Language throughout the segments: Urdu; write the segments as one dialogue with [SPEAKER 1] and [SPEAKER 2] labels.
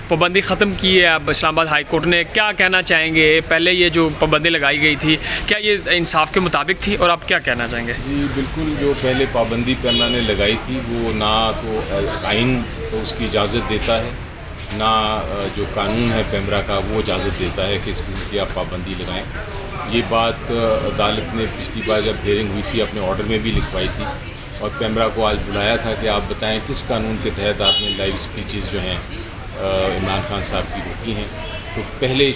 [SPEAKER 1] پابندی ختم کی ہے اب اسلام آباد ہائی کورٹ نے، کیا کہنا چاہیں گے؟ پہلے یہ جو پابندی لگائی گئی تھی کیا یہ انصاف کے مطابق تھی، اور آپ کیا کہنا چاہیں گے؟
[SPEAKER 2] جی بالکل، جو پہلے پابندی پیمرا نے لگائی تھی وہ نہ تو آئین تو اس کی اجازت دیتا ہے، نہ جو قانون ہے پیمرا کا وہ اجازت دیتا ہے کہ اس قسم کی آپ پابندی لگائیں۔ یہ بات عدالت نے پچھلی بار جب ہیئرنگ ہوئی تھی اپنے آرڈر میں بھی لکھوائی تھی، اور پیمرا کو آج بلایا تھا کہ آپ بتائیں کس قانون کے تحت آپ نے لائیو اسپیچز جو ہیں عمران خان صاحب کی روکی ہیں۔ تو پہلے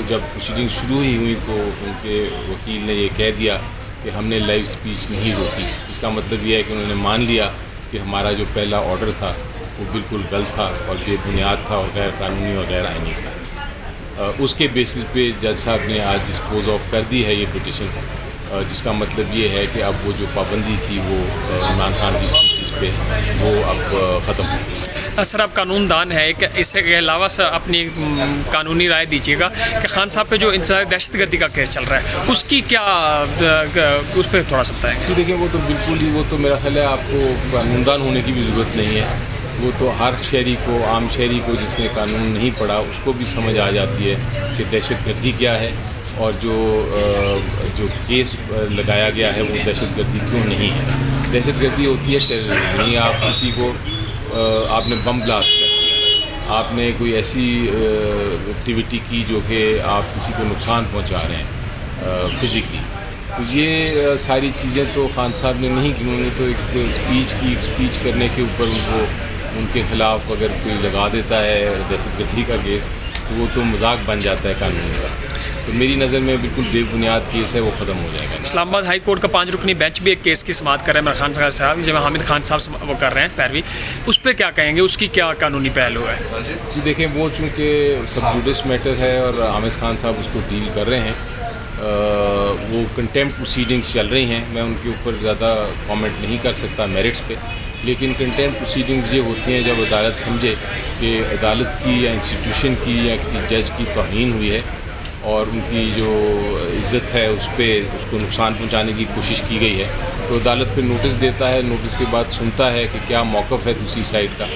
[SPEAKER 2] جب پروسیڈنگ شروع ہی ہوئی تو ان کے وکیل نے یہ کہہ دیا کہ ہم نے لائیو اسپیچ نہیں روکی، جس کا مطلب یہ ہے کہ انہوں نے مان لیا کہ ہمارا جو پہلا آرڈر تھا وہ بالکل غلط تھا اور بے بنیاد تھا اور غیر قانونی اور غیر آئینی تھا۔ اس کے بیسس پہ جج صاحب نے آج ڈسپوز آف کر دی ہے یہ پٹیشن، جس کا مطلب یہ ہے کہ اب وہ جو پابندی تھی وہ عمران خان کی اسپیچز پہ وہ اب ختم ہو گئی۔
[SPEAKER 1] سر آپ قانون دان ہے، کہ اس کے علاوہ سر اپنی قانونی رائے دیجیے گا کہ خان صاحب پہ جو انسداد دہشت گردی کا کیس چل رہا ہے اس کی کیا، اس پہ تھوڑا سا بتائیں گے؟
[SPEAKER 2] دیکھیں وہ تو بالکل ہی، وہ تو میرا خیال ہے آپ کو قانون دان ہونے کی بھی ضرورت نہیں ہے، وہ تو ہر شہری کو، عام شہری کو جس نے قانون نہیں پڑھا اس کو بھی سمجھ آ جاتی ہے کہ دہشت گردی کیا ہے، اور جو کیس لگایا گیا ہے وہ دہشت گردی کیوں نہیں ہے۔ دہشت گردی ہوتی ہے ٹیررزم، نہیں آپ کسی کو آپ نے بم بلاسٹ کر دیا، آپ نے کوئی ایسی ایکٹیویٹی کی جو کہ آپ کسی کو نقصان پہنچا رہے ہیں فزیکلی، تو یہ ساری چیزیں تو خان صاحب نے نہیں کی۔ انہوں نے تو ایک اسپیچ کرنے کے اوپر ان کے خلاف اگر کوئی لگا دیتا ہے دہشت گردی کا کیس تو وہ تو مذاق بن جاتا ہے قانون کا۔ تو میری نظر میں بالکل بے بنیاد کیس ہے، وہ ختم ہو جائے گا۔
[SPEAKER 1] اسلام آباد ہائی کورٹ کا 5 رکنی بینچ بھی ایک کیس کی سماعت کر رہے ہیں عمران خان صاحب، جب حامد خان صاحب وہ کر رہے ہیں پیروی، اس پہ کیا کہیں گے؟ اس کی کیا قانونی پہلو ہے؟
[SPEAKER 2] جی دیکھیں وہ چونکہ سب جوڈس میٹر ہے اور حامد خان صاحب اس کو ڈیل کر رہے ہیں، وہ کنٹیمپٹ پروسیڈنگز چل رہی ہیں، میں ان کے اوپر زیادہ کامنٹ نہیں کر سکتا میرٹس پہ، لیکن کنٹیمپٹ پروسیڈنگز یہ ہوتی ہیں جب عدالت سمجھے کہ عدالت کی یا انسٹیٹیوشن کی یا کسی جج کی توہین ہوئی ہے اور ان کی جو عزت ہے اس کو نقصان پہنچانے کی کوشش کی گئی ہے، تو عدالت پہ نوٹس دیتا ہے، نوٹس کے بعد سنتا ہے کہ کیا موقف ہے دوسری سائڈ کا،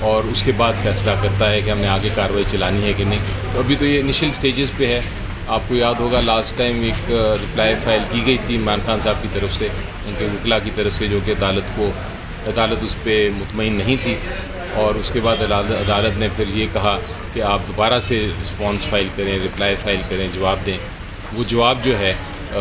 [SPEAKER 2] اور اس کے بعد فیصلہ کرتا ہے کہ ہم نے آگے کارروائی چلانی ہے کہ نہیں۔ تو ابھی تو یہ انیشیل سٹیجز پہ ہے۔ آپ کو یاد ہوگا لاسٹ ٹائم ایک رپلائی فائل کی گئی تھی عمران خان صاحب کی طرف سے، ان کے وکلا کی طرف سے، جو کہ عدالت اس پہ مطمئن نہیں تھی، اور اس کے بعد عدالت نے پھر یہ کہا کہ آپ دوبارہ سے رسپانس فائل کریں، رپلائی فائل کریں، جواب دیں۔ وہ جواب جو ہے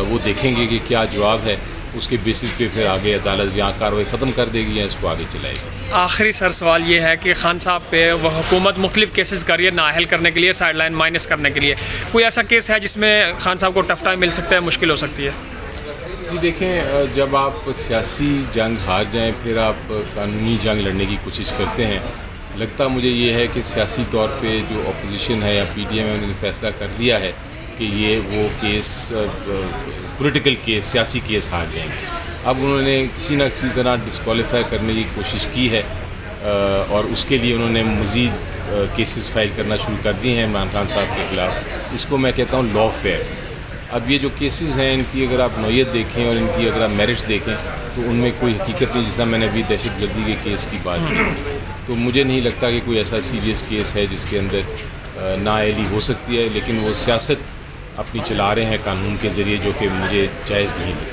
[SPEAKER 2] وہ دیکھیں گے کہ کیا جواب ہے، اس کے بیسس پہ پھر آگے عدالت یہاں کارروائی ختم کر دے گی یا اس کو آگے چلائے گی۔
[SPEAKER 1] آخری سر سوال یہ ہے کہ خان صاحب پہ وہ حکومت مختلف کیسز کر رہی ہے نااہل کرنے کے لیے، سائڈ لائن مائنس کرنے کے لیے، کوئی ایسا کیس ہے جس میں خان صاحب کو ٹف ٹائم مل سکتا ہے، مشکل ہو سکتی ہے؟
[SPEAKER 2] جی دیکھیں، جب آپ سیاسی جنگ ہار جائیں پھر آپ قانونی جنگ لڑنے کی کوشش کرتے ہیں، لگتا مجھے یہ ہے کہ سیاسی طور پہ جو اپوزیشن ہے یا پی ڈی ایم ہے، انہوں نے فیصلہ کر لیا ہے کہ یہ وہ کیس پولیٹیکل کیس، سیاسی کیس ہار جائیں گے۔ اب انہوں نے کسی نہ کسی طرح ڈسکوالیفائی کرنے کی کوشش کی ہے، اور اس کے لیے انہوں نے مزید کیسز فائل کرنا شروع کر دی ہیں عمران خان صاحب کے خلاف۔ اس کو میں کہتا ہوں لا فیئر۔ اب یہ جو کیسز ہیں ان کی اگر آپ نوعیت دیکھیں اور ان کی اگر آپ میرٹس دیکھیں تو ان میں کوئی حقیقت نہیں، جس طرح میں نے ابھی دہشت گردی کے کیس کی بات کی، تو مجھے نہیں لگتا کہ کوئی ایسا سیریس کیس ہے جس کے اندر نااہلی ہو سکتی ہے، لیکن وہ سیاست اپنی چلا رہے ہیں قانون کے ذریعے، جو کہ مجھے جائز نہیں لگتا۔